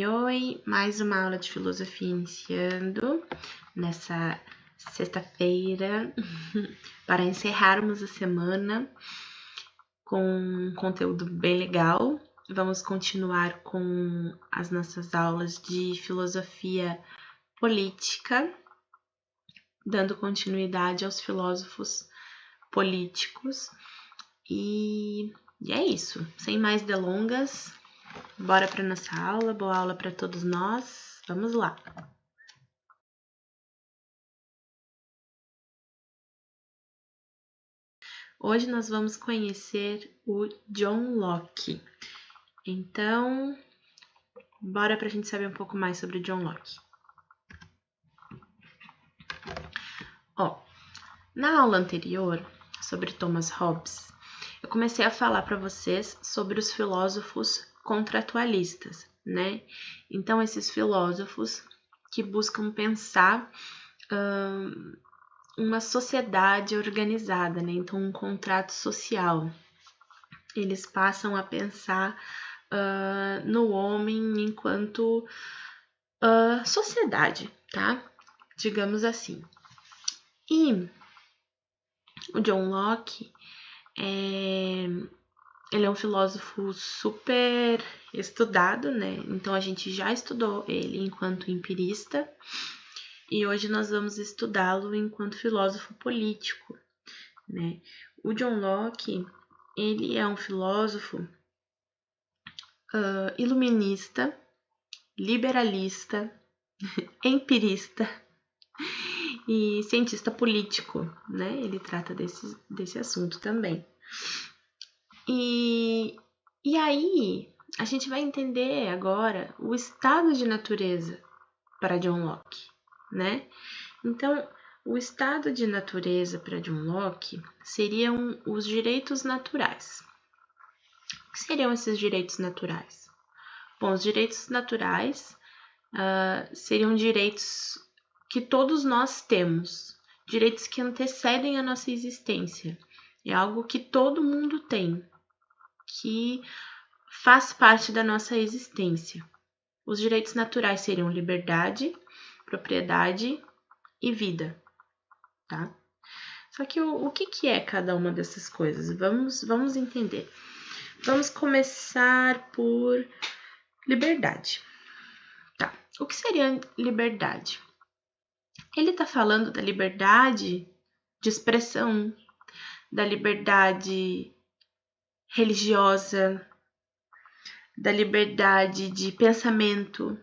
Oi, mais uma aula de filosofia iniciando nessa sexta-feira para encerrarmos a semana com um conteúdo bem legal. Vamos continuar com as nossas aulas de filosofia política, dando continuidade aos filósofos políticos. E é isso, sem mais delongas. Bora para nossa aula, boa aula para todos nós. Vamos lá. Hoje nós vamos conhecer o John Locke. Então, bora para a gente saber um pouco mais sobre o John Locke. Na aula anterior, sobre Thomas Hobbes, eu comecei a falar para vocês sobre os filósofos contratualistas, né? Então, esses filósofos que buscam pensar uma sociedade organizada, né? Então, um contrato social. Eles passam a pensar no homem enquanto sociedade, tá? Digamos assim. E o John Locke, ele é um filósofo super estudado, né? Então, a gente já estudou ele enquanto empirista e hoje nós vamos estudá-lo enquanto filósofo político, né? O John Locke, ele é um filósofo iluminista, liberalista, empirista e cientista político, né? Ele trata desse assunto também. E aí, a gente vai entender agora o estado de natureza para John Locke, né? Então, o estado de natureza para John Locke seriam os direitos naturais. O que seriam esses direitos naturais? Bom, os direitos naturais seriam direitos que todos nós temos, direitos que antecedem a nossa existência. É algo que todo mundo tem, que faz parte da nossa existência. Os direitos naturais seriam liberdade, propriedade e vida, tá? Só que o que é cada uma dessas coisas? Vamos entender. Vamos começar por liberdade. Tá. O que seria liberdade? Ele está falando da liberdade de expressão, da liberdade religiosa, da liberdade de pensamento.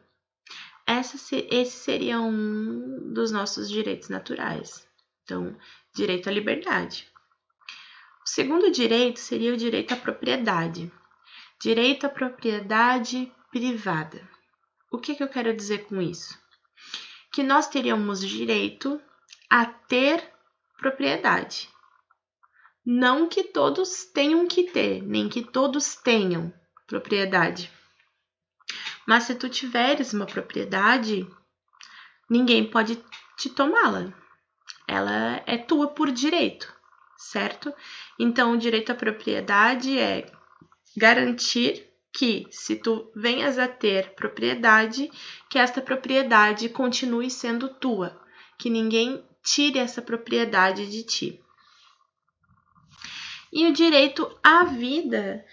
Esse seria um dos nossos direitos naturais. Então, direito à liberdade. O segundo direito seria o direito à propriedade. Direito à propriedade privada. O que eu quero dizer com isso? Que nós teríamos direito a ter propriedade. Não que todos tenham que ter, nem que todos tenham propriedade. Mas se tu tiveres uma propriedade, ninguém pode te tomá-la. Ela é tua por direito, certo? Então, o direito à propriedade é garantir que, se tu venhas a ter propriedade, que esta propriedade continue sendo tua, que ninguém tire essa propriedade de ti. E o direito à vida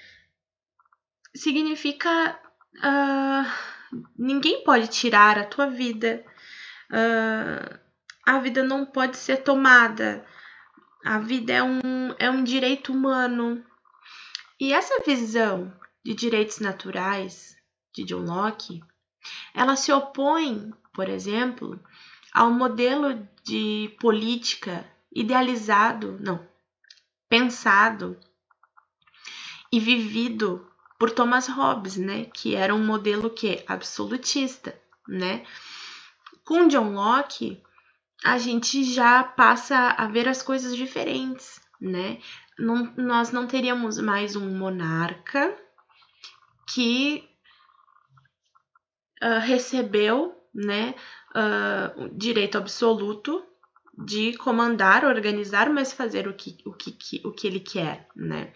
significa ninguém pode tirar a tua vida, a vida não pode ser tomada, a vida é um direito humano. E essa visão de direitos naturais de John Locke, ela se opõe, por exemplo, ao modelo de política pensado e vivido por Thomas Hobbes, né, que era um modelo absolutista, né? Com John Locke, a gente já passa a ver as coisas diferentes, né? Nós não teríamos mais um monarca que recebeu, né, o direito absoluto de comandar, organizar, mas fazer o que ele quer, né?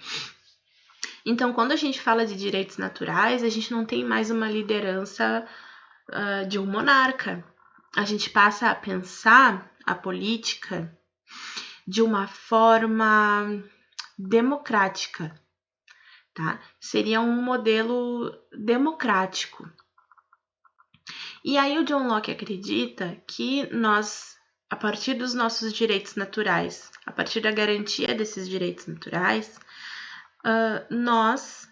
Então, quando a gente fala de direitos naturais, a gente não tem mais uma liderança de um monarca. A gente passa a pensar a política de uma forma democrática, tá? Seria um modelo democrático. E aí o John Locke acredita que nós, a partir dos nossos direitos naturais, a partir da garantia desses direitos naturais, nós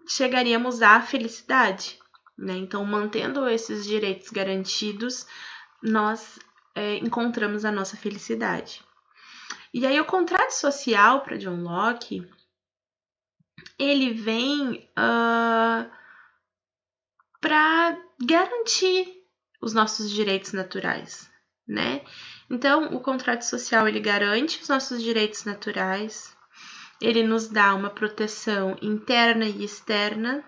chegaríamos à felicidade, né? Então, mantendo esses direitos garantidos, nós encontramos a nossa felicidade. E aí o contrato social para John Locke, ele vem para garantir os nossos direitos naturais, né? Então, o contrato social, ele garante os nossos direitos naturais, ele nos dá uma proteção interna e externa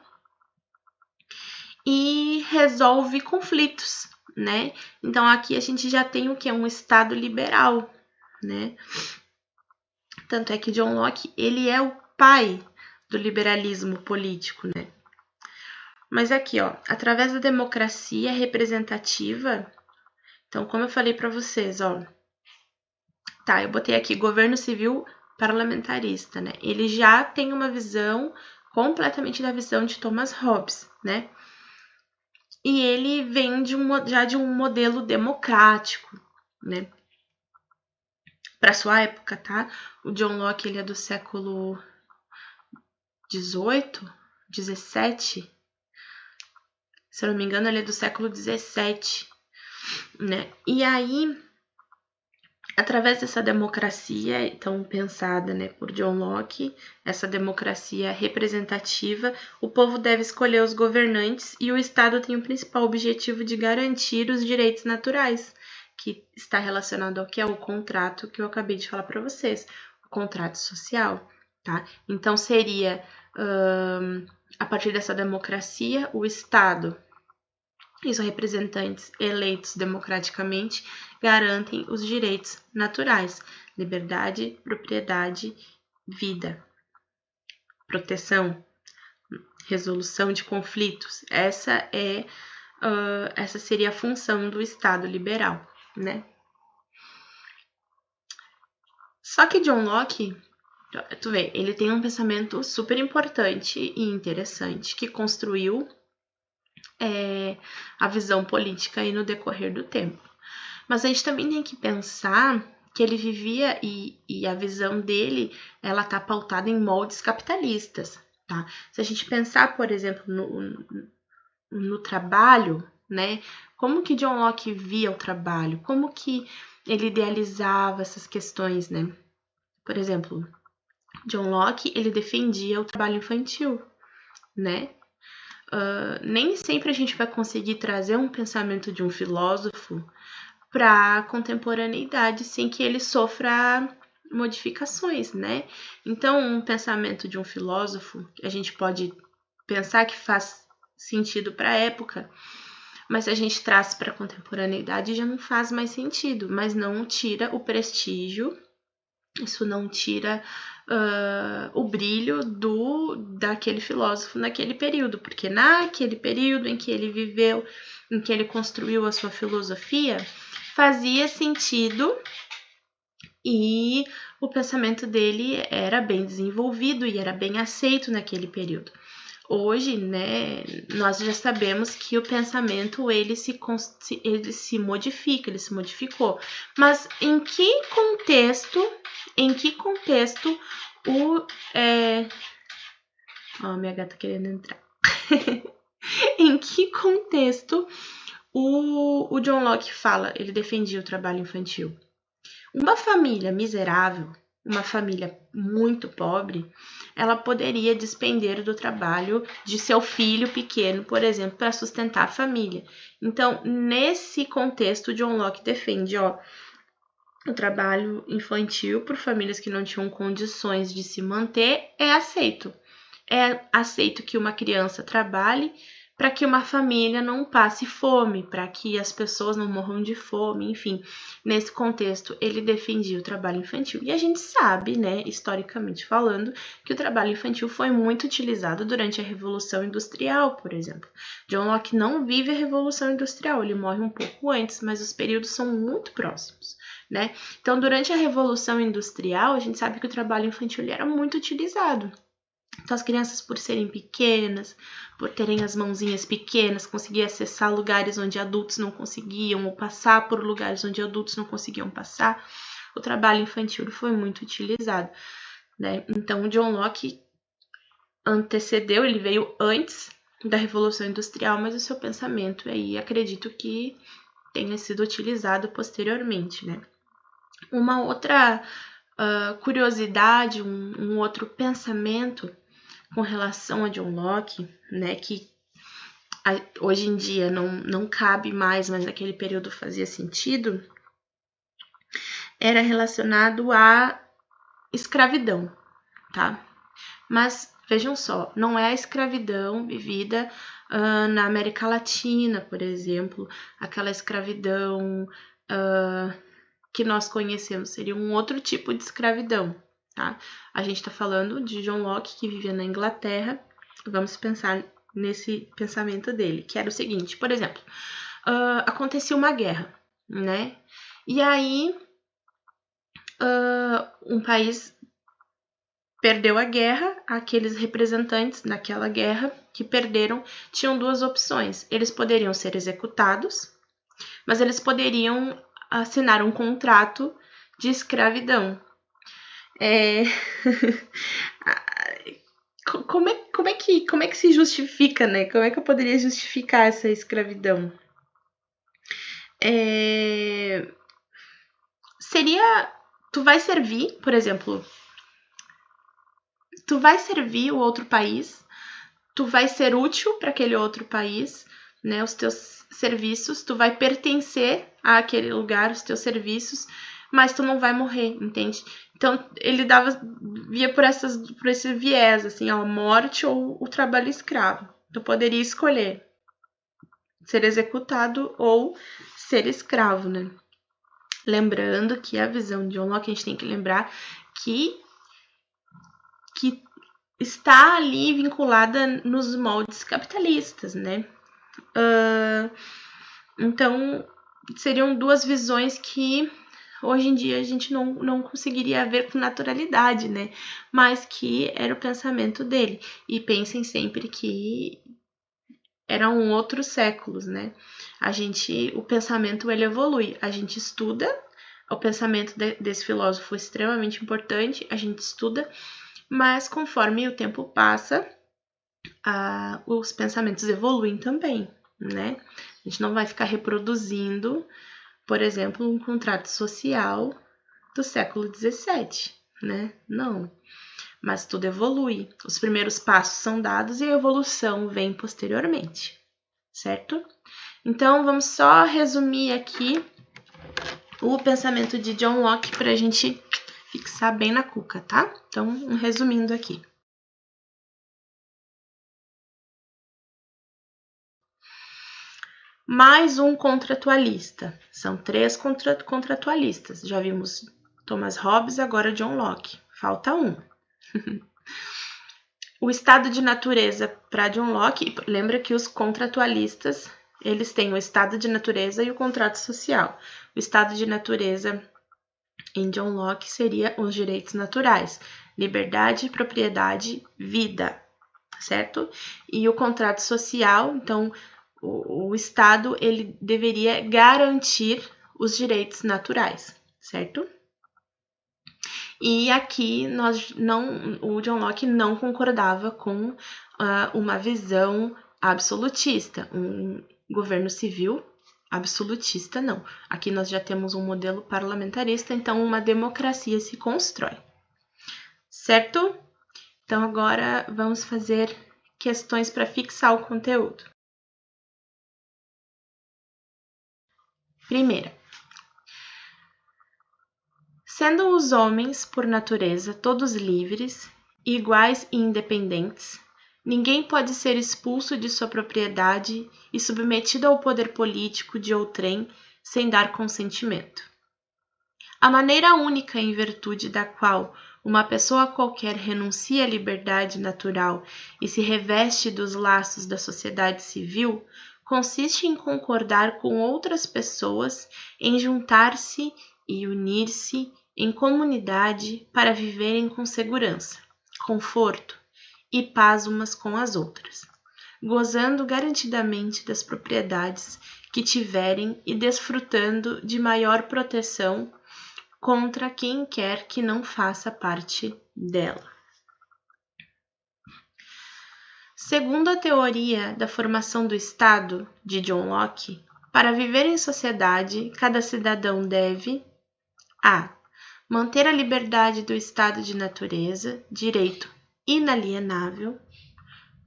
e resolve conflitos, né? Então, aqui a gente já tem o que? Um Estado liberal, né? Tanto é que John Locke, ele é o pai do liberalismo político, né? Mas aqui, ó, através da democracia representativa, então, como eu falei para vocês, ó, tá, eu botei aqui governo civil parlamentarista, né? Ele já tem uma visão completamente da visão de Thomas Hobbes, né? E ele vem já de um modelo democrático, né? Para sua época, tá? O John Locke, ele é do século 18, 17. Se eu não me engano, ele é do século 17, né? E aí, através dessa democracia, então pensada, né, por John Locke, essa democracia representativa, o povo deve escolher os governantes e o Estado tem o principal objetivo de garantir os direitos naturais, que está relacionado ao que é o contrato que eu acabei de falar para vocês, o contrato social, tá? Então seria, a partir dessa democracia, o Estado e os representantes eleitos democraticamente garantem os direitos naturais: liberdade, propriedade, vida, proteção, resolução de conflitos. Essa seria a função do Estado liberal, né? Só que John Locke, tu vê, ele tem um pensamento super importante e interessante que construiu a visão política aí no decorrer do tempo. Mas a gente também tem que pensar que ele vivia e a visão dele, ela tá pautada em moldes capitalistas, tá? Se a gente pensar, por exemplo, no trabalho, né? Como que John Locke via o trabalho? Como que ele idealizava essas questões, né? Por exemplo, John Locke, ele defendia o trabalho infantil, né? Nem sempre a gente vai conseguir trazer um pensamento de um filósofo para a contemporaneidade sem que ele sofra modificações, né? Então, um pensamento de um filósofo, a gente pode pensar que faz sentido para a época, mas se a gente traz para a contemporaneidade já não faz mais sentido, mas não tira o prestígio, isso não tira o brilho daquele filósofo naquele período, porque naquele período em que ele viveu, em que ele construiu a sua filosofia, fazia sentido e o pensamento dele era bem desenvolvido e era bem aceito naquele período. Hoje, né, nós já sabemos que o pensamento ele se modifica, ele se modificou. Mas em que contexto minha gata querendo entrar. Em que contexto o John Locke fala, ele defendia o trabalho infantil? Uma família miserável, uma família muito pobre, ela poderia despender do trabalho de seu filho pequeno, por exemplo, para sustentar a família. Então, nesse contexto, John Locke defende, o trabalho infantil por famílias que não tinham condições de se manter é aceito. É aceito que uma criança trabalhe para que uma família não passe fome, para que as pessoas não morram de fome, enfim. Nesse contexto, ele defendia o trabalho infantil. E a gente sabe, né, historicamente falando, que o trabalho infantil foi muito utilizado durante a Revolução Industrial, por exemplo. John Locke não vive a Revolução Industrial, ele morre um pouco antes, mas os períodos são muito próximos, né? Então, durante a Revolução Industrial, a gente sabe que o trabalho infantil era muito utilizado. Então, as crianças, por serem pequenas, por terem as mãozinhas pequenas, conseguiam acessar lugares onde adultos não conseguiam, ou passar por lugares onde adultos não conseguiam passar. O trabalho infantil foi muito utilizado, né? Então, o John Locke antecedeu, ele veio antes da Revolução Industrial, mas o seu pensamento aí acredito que tenha sido utilizado posteriormente, né? Uma outra curiosidade, um outro pensamento com relação a John Locke, né, que hoje em dia não cabe mais, mas naquele período fazia sentido, era relacionado à escravidão, tá? Mas vejam só, não é a escravidão vivida na América Latina, por exemplo, aquela escravidão que nós conhecemos, seria um outro tipo de escravidão, tá? A gente está falando de John Locke, que vivia na Inglaterra. Vamos pensar nesse pensamento dele, que era o seguinte, por exemplo, acontecia uma guerra, né? E aí um país perdeu a guerra, aqueles representantes naquela guerra que perderam tinham duas opções. Eles poderiam ser executados, mas eles poderiam assinar um contrato de escravidão. Como é que se justifica, né? Como é que eu poderia justificar essa escravidão? Seria, tu vai servir, por exemplo, tu vai servir o outro país, tu vai ser útil para aquele outro país, né? Os teus serviços, tu vai pertencer àquele lugar, os teus serviços, mas tu não vai morrer, entende? Então, ele via por esse viés, assim, a morte ou o trabalho escravo. Tu poderia escolher ser executado ou ser escravo, né? Lembrando que a visão de John Locke, a gente tem que lembrar que está ali vinculada nos moldes capitalistas, né? Então, seriam duas visões que hoje em dia a gente não conseguiria ver com naturalidade, né? Mas que era o pensamento dele. E pensem sempre que eram outros séculos, né? O pensamento ele evolui, a gente estuda, o pensamento desse filósofo é extremamente importante, a gente estuda, mas conforme o tempo passa, os pensamentos evoluem também, né? A gente não vai ficar reproduzindo, por exemplo, um contrato social do século XVII, né? Não. Mas tudo evolui. Os primeiros passos são dados e a evolução vem posteriormente, certo? Então, vamos só resumir aqui o pensamento de John Locke para a gente fixar bem na cuca, tá? Então, resumindo aqui. Mais um contratualista. São 3 contratualistas. Já vimos Thomas Hobbes, agora John Locke. Falta um. O estado de natureza para John Locke, lembra que os contratualistas, eles têm o estado de natureza e o contrato social. O estado de natureza em John Locke seria os direitos naturais, liberdade, propriedade, vida, certo? E o contrato social, então, o Estado ele deveria garantir os direitos naturais, certo? E aqui o John Locke não concordava com uma visão absolutista, um governo civil absolutista, não. Aqui nós já temos um modelo parlamentarista, então uma democracia se constrói, certo? Então agora vamos fazer questões para fixar o conteúdo. Primeira. Sendo os homens, por natureza, todos livres, iguais e independentes, Ninguém pode ser expulso de sua propriedade e submetido ao poder político de outrem sem dar consentimento. A maneira única em virtude da qual uma pessoa qualquer renuncia à liberdade natural e se reveste dos laços da sociedade civil consiste em concordar com outras pessoas, em juntar-se e unir-se em comunidade para viverem com segurança, conforto e paz umas com as outras, gozando garantidamente das propriedades que tiverem e desfrutando de maior proteção contra quem quer que não faça parte dela. Segundo a teoria da formação do Estado, de John Locke, para viver em sociedade, cada cidadão deve a. Manter a liberdade do estado de natureza, direito inalienável.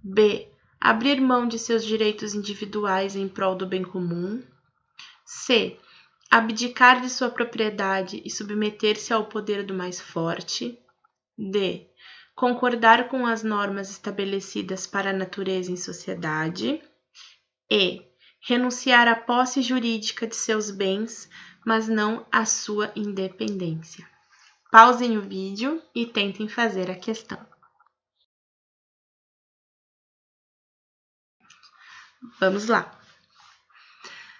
B. Abrir mão de seus direitos individuais em prol do bem comum. C. Abdicar de sua propriedade e submeter-se ao poder do mais forte. D. Concordar com as normas estabelecidas para a natureza em sociedade. E. Renunciar à posse jurídica de seus bens, mas não à sua independência. Pausem o vídeo e tentem fazer a questão. Vamos lá.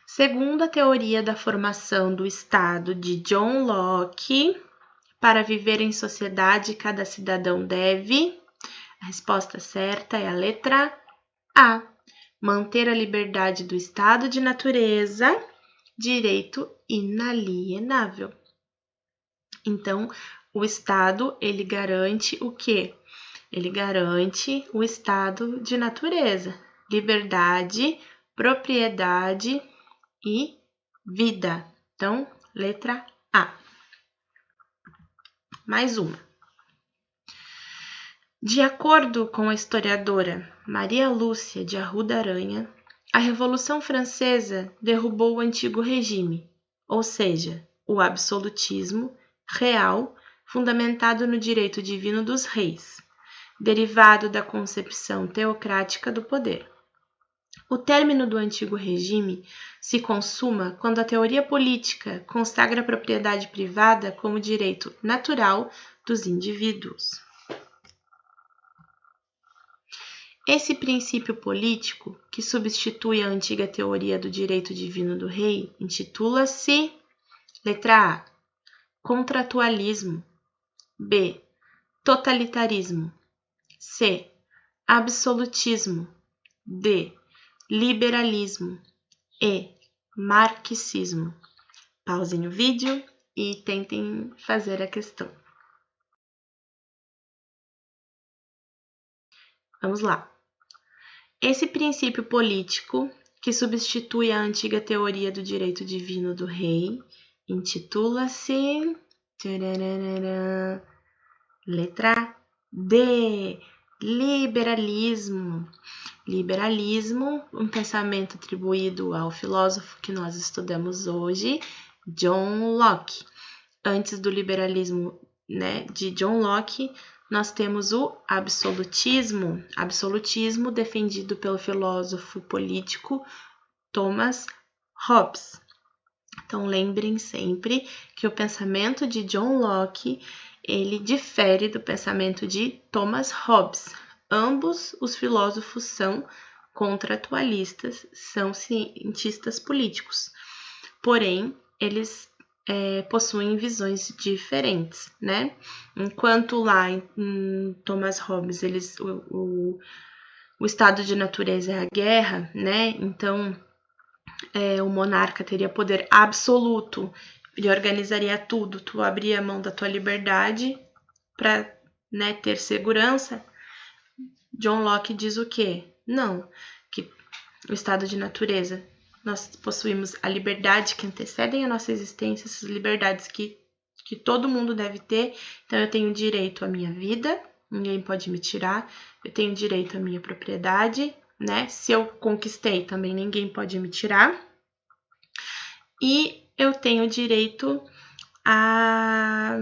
Segundo a teoria da formação do Estado de John Locke, para viver em sociedade, cada cidadão deve. A resposta certa é a letra A. Manter a liberdade do estado de natureza, direito inalienável. Então, o Estado, ele garante o quê? Ele garante o estado de natureza, liberdade, propriedade e vida. Então, letra A. Mais uma. De acordo com a historiadora Maria Lúcia de Arruda Aranha, a Revolução Francesa derrubou o antigo regime, ou seja, o absolutismo real fundamentado no direito divino dos reis, derivado da concepção teocrática do poder. O término do antigo regime se consuma quando a teoria política consagra a propriedade privada como direito natural dos indivíduos. Esse princípio político, que substitui a antiga teoria do direito divino do rei, intitula-se letra A. Contratualismo. B. Totalitarismo. C. Absolutismo. D. Liberalismo. E. Marxismo. Pausem o vídeo e tentem fazer a questão. Vamos lá. Esse princípio político, que substitui a antiga teoria do direito divino do rei, intitula-se letra D. Liberalismo. Liberalismo, um pensamento atribuído ao filósofo que nós estudamos hoje, John Locke. Antes do liberalismo, de John Locke, nós temos o absolutismo. Absolutismo defendido pelo filósofo político Thomas Hobbes. Então, lembrem sempre que o pensamento de John Locke, ele difere do pensamento de Thomas Hobbes. Ambos os filósofos são contratualistas, são cientistas políticos. Porém, eles possuem visões diferentes, né? Enquanto lá em Thomas Hobbes, o estado de natureza é a guerra, né? Então, o monarca teria poder absoluto, ele organizaria tudo, tu abria a mão da tua liberdade para ter segurança. John Locke diz o quê? Não, que o estado de natureza, nós possuímos a liberdade que antecedem a nossa existência, essas liberdades que todo mundo deve ter. Então, eu tenho direito à minha vida, ninguém pode me tirar. Eu tenho direito à minha propriedade, né? Se eu conquistei, também ninguém pode me tirar. E eu tenho direito à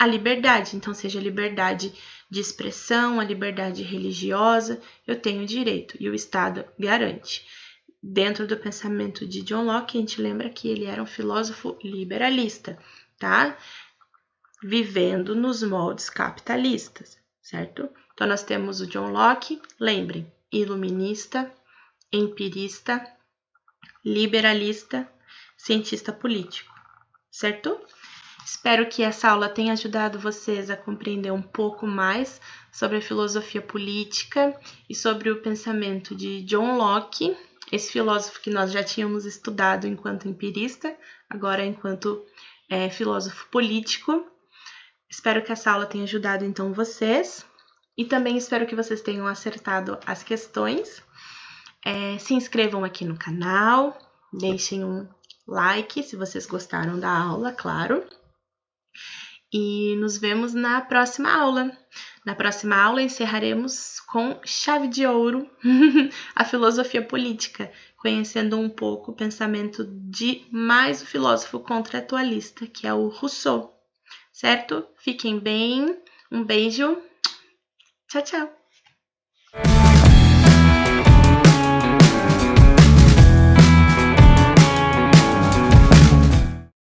liberdade. Então, seja liberdade de expressão, a liberdade religiosa, eu tenho direito e o Estado garante. Dentro do pensamento de John Locke, a gente lembra que ele era um filósofo liberalista, tá? Vivendo nos moldes capitalistas, certo? Então, nós temos o John Locke, lembrem, iluminista, empirista, liberalista, cientista político, certo? Espero que essa aula tenha ajudado vocês a compreender um pouco mais sobre a filosofia política e sobre o pensamento de John Locke, esse filósofo que nós já tínhamos estudado enquanto empirista, agora enquanto filósofo político. Espero que essa aula tenha ajudado então vocês e também espero que vocês tenham acertado as questões. Se inscrevam aqui no canal, deixem um like se vocês gostaram da aula, claro. E nos vemos na próxima aula. Na próxima aula encerraremos com chave de ouro a filosofia política, conhecendo um pouco o pensamento de mais o filósofo contratualista, que é o Rousseau. Certo? Fiquem bem. Um beijo. Tchau, tchau.